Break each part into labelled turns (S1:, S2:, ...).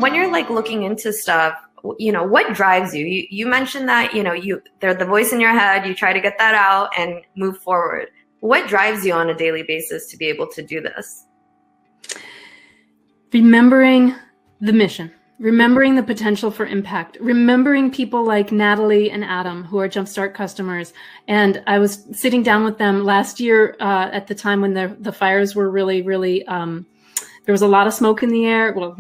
S1: when you're like looking into stuff, what drives you? You mentioned that, they're the voice in your head, you try to get that out and move forward. What drives you on a daily basis to be able to do this?
S2: Remembering the mission, remembering the potential for impact, remembering people like Natalie and Adam, who are Jumpstart customers. And I was sitting down with them last year at the time when the fires were really, really, there was a lot of smoke in the air. Well,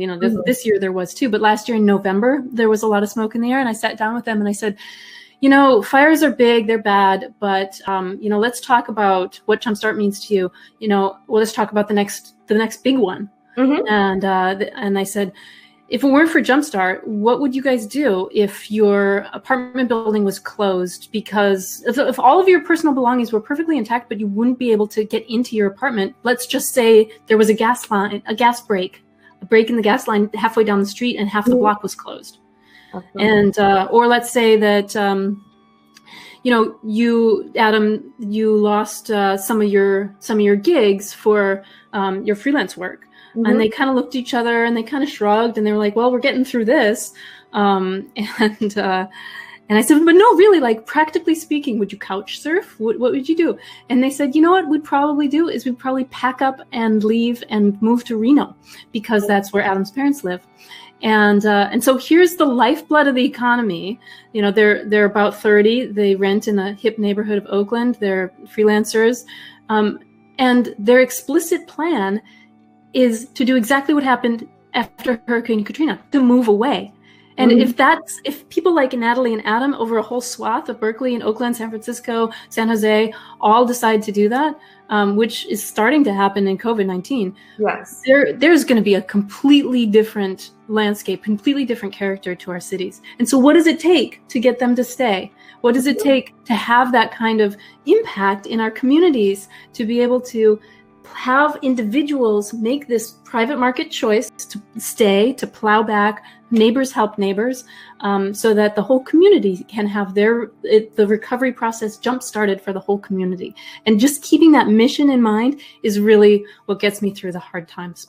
S2: this year there was too, but last year in November, there was a lot of smoke in the air. And I sat down with them and I said, fires are big, they're bad, but, let's talk about what Jumpstart means to you. Let's talk about the next big one. Mm-hmm. And I said, if it weren't for Jumpstart, what would you guys do if your apartment building was closed? Because if all of your personal belongings were perfectly intact, but you wouldn't be able to get into your apartment, let's just say there was a gas break in the gas line halfway down the street and half the block was closed. Okay. And, or let's say that, you, Adam, you lost some of your gigs for your freelance work. Mm-hmm. And they kind of looked at each other and they kind of shrugged and they were like, well, we're getting through this. And I said, but no, really, like practically speaking, would you couch surf? What would you do? And they said, what we'd probably do is we'd probably pack up and leave and move to Reno because that's where Adam's parents live. And so here's the lifeblood of the economy. They're about 30. They rent in a hip neighborhood of Oakland. They're freelancers. And their explicit plan is to do exactly what happened after Hurricane Katrina, to move away. And mm-hmm. if people like Natalie and Adam over a whole swath of Berkeley and Oakland, San Francisco, San Jose, all decide to do that, which is starting to happen in COVID-19, yes, there's going to be a completely different landscape, completely different character to our cities. And so what does it take to get them to stay? What does it take to have that kind of impact in our communities, to be able to have individuals make this private market choice to stay, to plow back, neighbors help neighbors, so that the whole community can have the recovery process jump-started for the whole community. And just keeping that mission in mind is really what gets me through the hard times.